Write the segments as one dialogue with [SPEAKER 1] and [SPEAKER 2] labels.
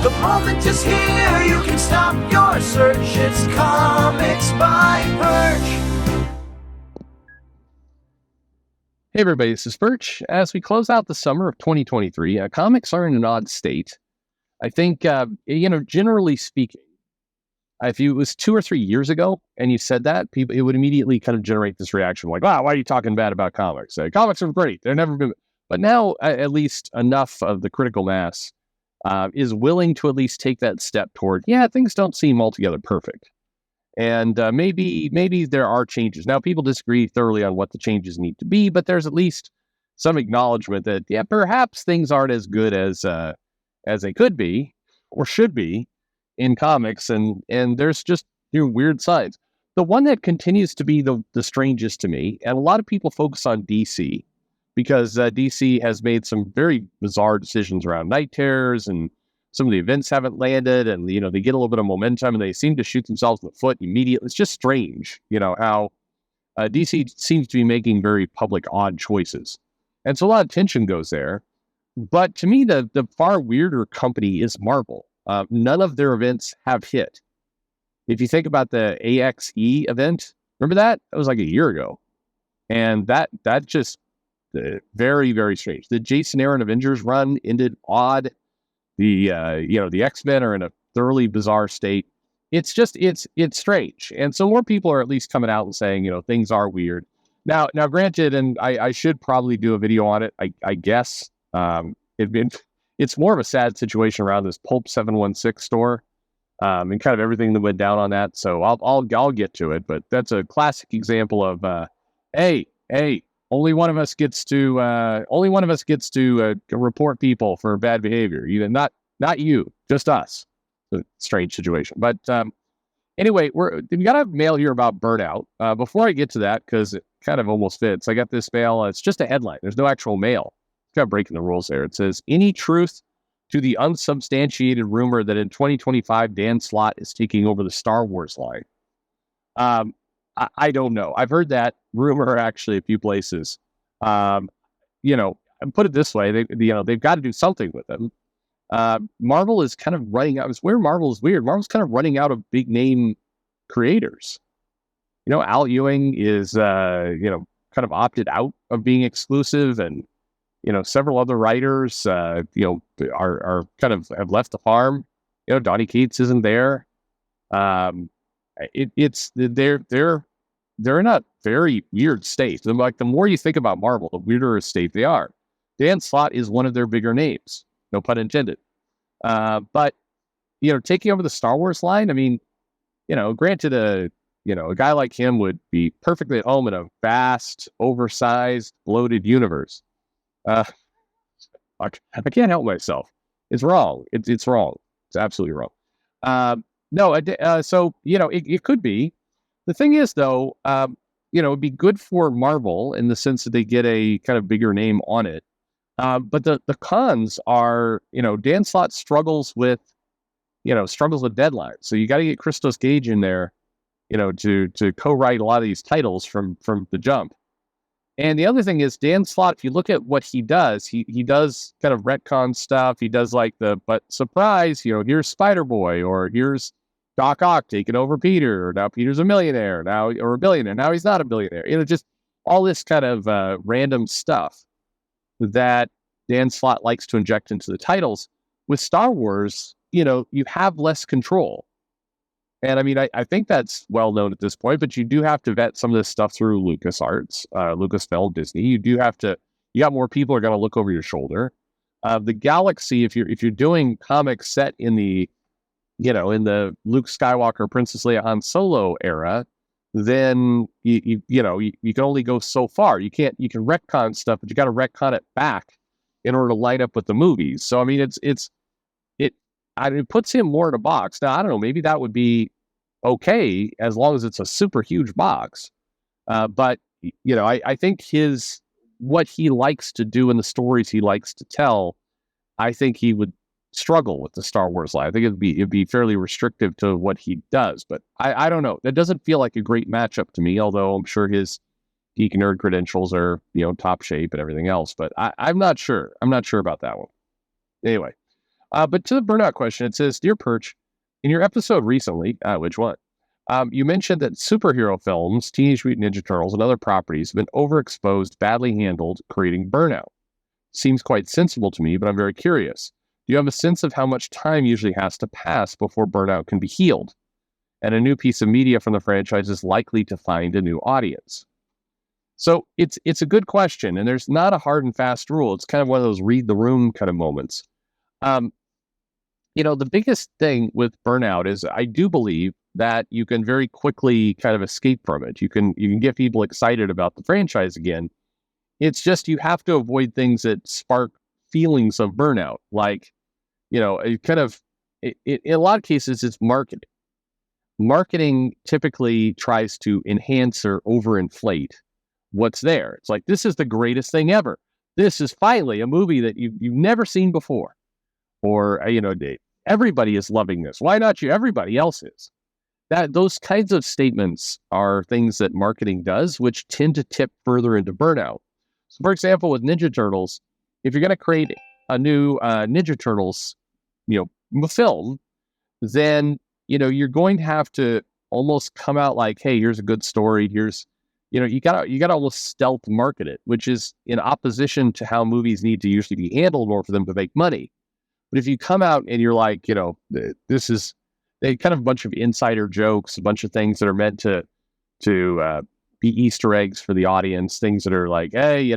[SPEAKER 1] The moment is here, you can stop your search. It's Comics by Perch.
[SPEAKER 2] Hey everybody, this is Perch. As we close out the summer of 2023, comics are in an odd state. I think, generally speaking, if it was 2 or 3 years ago and you said that, people it would immediately kind of generate this reaction like, wow, why are you talking bad about comics? Comics are great. They've never been. But now, at least enough of the critical mass is willing to at least take that step toward, things don't seem altogether perfect. And maybe there are changes. Now, people disagree thoroughly on what the changes need to be, but there's at least some acknowledgement that, perhaps things aren't as good as they could be or should be in comics, and there's just weird signs. The one that continues to be the strangest to me, and a lot of people focus on DC, because DC has made some very bizarre decisions around Night Terrors, and some of the events haven't landed, and they get a little bit of momentum, and they seem to shoot themselves in the foot immediately. It's just strange, how DC seems to be making very public odd choices, and so a lot of tension goes there. But to me, the far weirder company is Marvel. None of their events have hit. If you think about the AXE event, remember that? That was like a year ago. And that just very, very strange. The Jason Aaron Avengers run ended odd. The X-Men are in a thoroughly bizarre state. It's strange. And so more people are at least coming out and saying, things are weird. Now granted, and I should probably do a video on it, I guess. It's more of a sad situation around this Pulp 716 store, and kind of everything that went down on that. So I'll get to it, but that's a classic example of, hey, only one of us gets to report people for bad behavior. Not you, just us. It's a strange situation, but anyway, we got a mail here about burnout. Before I get to that, because it kind of almost fits, I got this mail. It's just a headline. There's no actual mail. Kind of breaking the rules there. It says, any truth to the unsubstantiated rumor that in 2025 Dan Slott is taking over the Star Wars line? I don't know. I've heard that rumor actually a few places. Put it this way, they've got to do something with him. Marvel is kind of running out. It's where Marvel is weird. Marvel's kind of running out of big name creators. Al Ewing is kind of opted out of being exclusive, and several other writers, are kind of have left the farm. Donny Cates isn't there. They're in a very weird state. Like, the more you think about Marvel, the weirder a state they are. Dan Slott is one of their bigger names, no pun intended. But taking over the Star Wars line, I mean, granted, a guy like him would be perfectly at home in a vast, oversized, bloated universe. I can't help myself. It's wrong. It's wrong. It's absolutely wrong. So it could be. The thing is, though, it'd be good for Marvel in the sense that they get a kind of bigger name on it. But the cons are, Dan Slott struggles with deadlines. So you got to get Christos Gage in there, to co-write a lot of these titles from the jump. And the other thing is, Dan Slott, if you look at what he does, he does kind of retcon stuff. He does but surprise, here's Spider-Boy, or here's Doc Ock taking over Peter, or now Peter's a millionaire now, or a billionaire. Now he's not a billionaire. Just all this kind of random stuff that Dan Slott likes to inject into the titles. With Star Wars, you have less control. And I mean, I think that's well known at this point, but you do have to vet some of this stuff through LucasArts, Lucasfilm, Disney. You got more people are going to look over your shoulder. The galaxy, if you're doing comics set in the, in the Luke Skywalker, Princess Leia, Han Solo era, then you can only go so far. You can retcon stuff, but you got to retcon it back in order to line up with the movies. So I mean, it puts him more in a box. Now, I don't know, maybe that would be okay as long as it's a super huge box. But I think what he likes to do and the stories he likes to tell, I think he would struggle with the Star Wars line. I think it'd be fairly restrictive to what he does. But I don't know. That doesn't feel like a great matchup to me, although I'm sure his geek and nerd credentials are, top shape and everything else. But I'm not sure. I'm not sure about that one. Anyway. But to the burnout question, it says, Dear Perch, in your episode recently, which one? You mentioned that superhero films, Teenage Mutant Ninja Turtles, and other properties have been overexposed, badly handled, creating burnout. Seems quite sensible to me, but I'm very curious. Do you have a sense of how much time usually has to pass before burnout can be healed? And a new piece of media from the franchise is likely to find a new audience. So it's a good question, and there's not a hard and fast rule. It's kind of one of those read the room kind of moments. Um, the biggest thing with burnout is I do believe that you can very quickly kind of escape from it. You can get people excited about the franchise again. It's just you have to avoid things that spark feelings of burnout, like it kind of in a lot of cases it's marketing. Marketing typically tries to enhance or overinflate what's there. It's like, this is the greatest thing ever. This is finally a movie that you've never seen before. Or, everybody is loving this. Why not you? Everybody else is. Those kinds of statements are things that marketing does, which tend to tip further into burnout. So, for example, with Ninja Turtles, if you're going to create a new Ninja Turtles, film, then, you're going to have to almost come out like, hey, here's a good story. Here's, you gotta almost stealth market it, which is in opposition to how movies need to usually be handled in order for them to make money. But if you come out and you're like, this is they kind of a bunch of insider jokes, a bunch of things that are meant to be Easter eggs for the audience, things that are like, hey,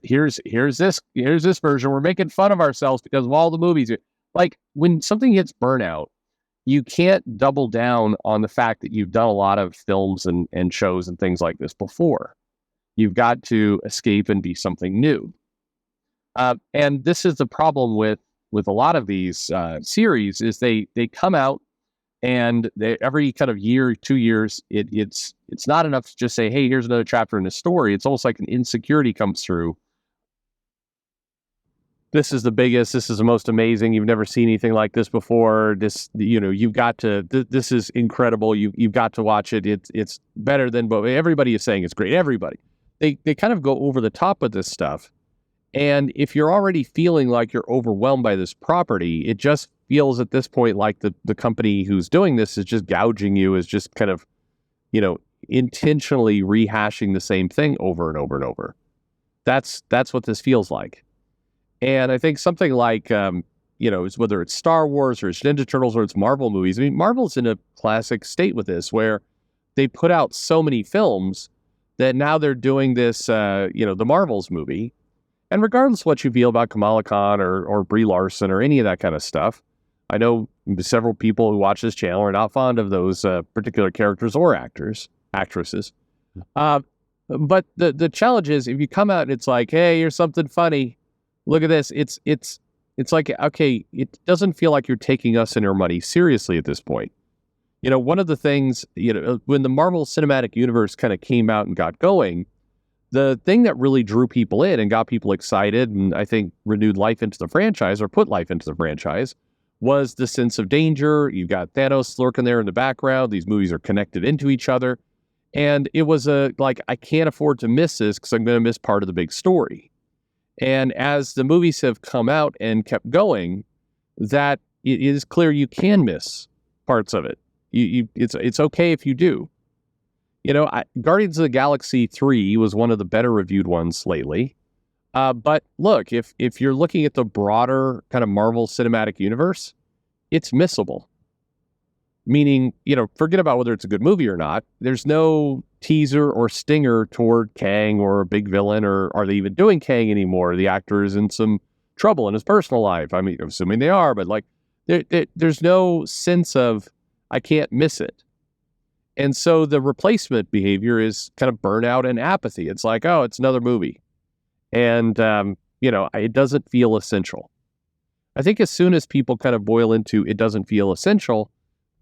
[SPEAKER 2] here's this version. We're making fun of ourselves because of all the movies. Like when something hits burnout, you can't double down on the fact that you've done a lot of films and shows and things like this before. You've got to escape and be something new. And this is the problem with a lot of these series is they come out and every kind of year, 2 years, it's not enough to just say, hey, here's another chapter in the story. It's almost like an insecurity comes through. This is the biggest, this is the most amazing. You've never seen anything like this before. This, you've got to, this is incredible. You've got to watch it. It's better than, but everybody is saying it's great. Everybody, they kind of go over the top with this stuff. And if you're already feeling like you're overwhelmed by this property, it just feels at this point like the company who's doing this is just gouging you, is just kind of, intentionally rehashing the same thing over and over and over. That's what this feels like. And I think something like, whether it's Star Wars or it's Ninja Turtles or it's Marvel movies. I mean, Marvel's in a classic state with this, where they put out so many films that now they're doing this, the Marvels movie. And regardless of what you feel about Kamala Khan or Brie Larson or any of that kind of stuff, I know several people who watch this channel are not fond of those particular characters or actresses. But the challenge is, if you come out and it's like, hey, here's something funny. Look at this. It's like, okay, it doesn't feel like you're taking us and our money seriously at this point. One of the things, when the Marvel Cinematic Universe kind of came out and got going, the thing that really drew people in and got people excited and I think renewed life into the franchise, or put life into the franchise, was the sense of danger. You've got Thanos lurking there in the background. These movies are connected into each other. And it was I can't afford to miss this because I'm going to miss part of the big story. And as the movies have come out and kept going, that it is clear you can miss parts of it. It's okay if you do. Guardians of the Galaxy 3 was one of the better reviewed ones lately. But look, if you're looking at the broader kind of Marvel Cinematic Universe, it's missable. Meaning, forget about whether it's a good movie or not. There's no teaser or stinger toward Kang or a big villain, or are they even doing Kang anymore? The actor is in some trouble in his personal life. I mean, assuming they are, but there's no sense of, I can't miss it. And so the replacement behavior is kind of burnout and apathy. It's like, oh, it's another movie. And, it doesn't feel essential. I think as soon as people kind of boil into it doesn't feel essential,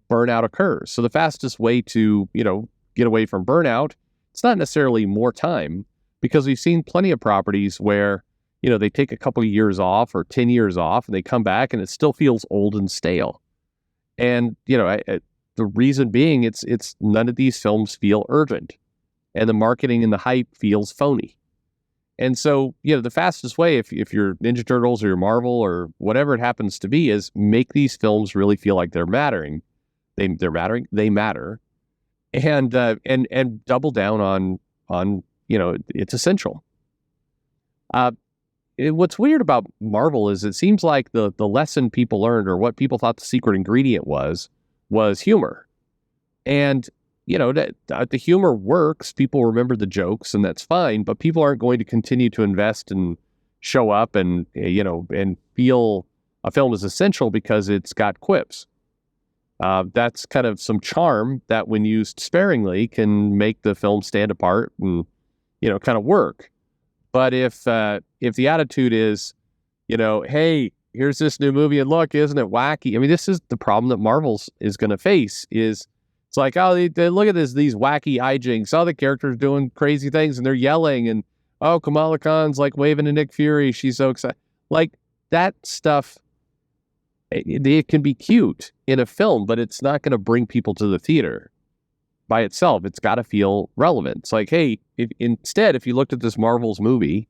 [SPEAKER 2] burnout occurs. So the fastest way to, get away from burnout, it's not necessarily more time, because we've seen plenty of properties where, they take a couple of years off or 10 years off and they come back and it still feels old and stale. And, the reason being it's none of these films feel urgent, and the marketing and the hype feels phony. And so, the fastest way, if you're Ninja Turtles or you're Marvel or whatever it happens to be, is make these films really feel like they're mattering. They're mattering. They matter, and double down on it's essential. What's weird about Marvel is it seems like the lesson people learned, or what people thought the secret ingredient was humor. And that the humor works. People remember the jokes, and that's fine. But people aren't going to continue to invest and show up and and feel a film is essential because it's got quips. That's kind of some charm that, when used sparingly, can make the film stand apart and kind of work. But if the attitude is, hey, here's this new movie and look, isn't it wacky? I mean, this is the problem that Marvel's is going to face. Is it's like, oh, they look at these wacky hijinks. All the characters doing crazy things and they're yelling, and oh, Kamala Khan's like waving to Nick Fury. She's so excited. Like that stuff. It can be cute in a film, but it's not going to bring people to the theater by itself. It's got to feel relevant. It's like, hey, if you looked at this Marvel's movie,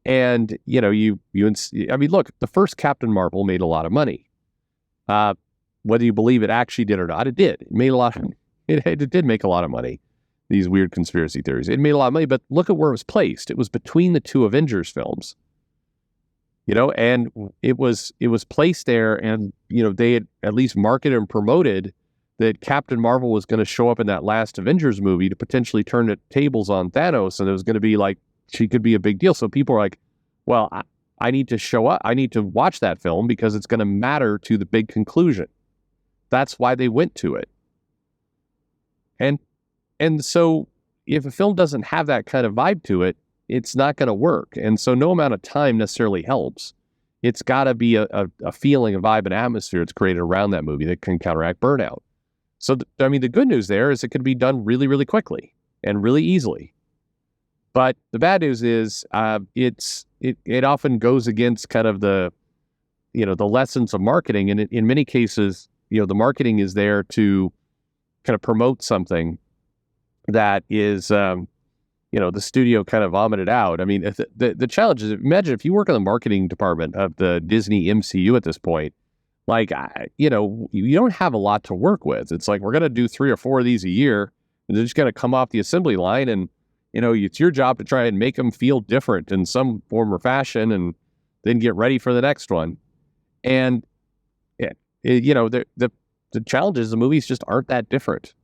[SPEAKER 2] and I mean, look, the first Captain Marvel made a lot of money. Whether you believe it actually did or not, it did. It made a lot. It did make a lot of money. These weird conspiracy theories. It made a lot of money, but look at where it was placed. It was between the two Avengers films. And it was placed there, and they had at least marketed and promoted that Captain Marvel was going to show up in that last Avengers movie to potentially turn the tables on Thanos, and it was going to be like she could be a big deal. So people are like, well, I need to show up. I need to watch that film because it's going to matter to the big conclusion. That's why they went to it. And so if a film doesn't have that kind of vibe to it, it's not going to work. And so no amount of time necessarily helps. It's got to be a feeling, a vibe, an atmosphere that's created around that movie that can counteract burnout. So, the good news there is it can be done really, really quickly and really easily. But the bad news is it often goes against kind of the lessons of marketing. And in many cases, the marketing is there to kind of promote something that is, the studio kind of vomited out. I mean, the challenge is, imagine if you work in the marketing department of the Disney MCU at this point, like, you don't have a lot to work with. It's like, we're going to do 3 or 4 of these a year, and they're just going to come off the assembly line, and, it's your job to try and make them feel different in some form or fashion, and then get ready for the next one. And, the challenge is the movies just aren't that different.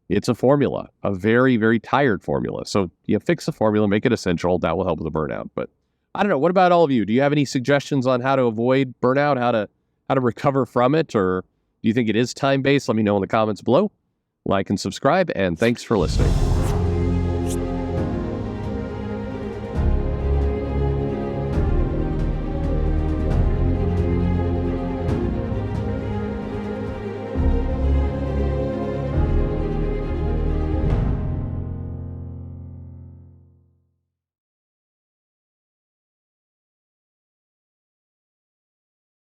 [SPEAKER 2] It's a formula, a very, very tired formula. So you fix the formula, make it essential. That will help with the burnout. But I don't know. What about all of you? Do you have any suggestions on how to avoid burnout, how to recover from it? Or do you think it is time-based? Let me know in the comments below. Like and subscribe, and thanks for listening.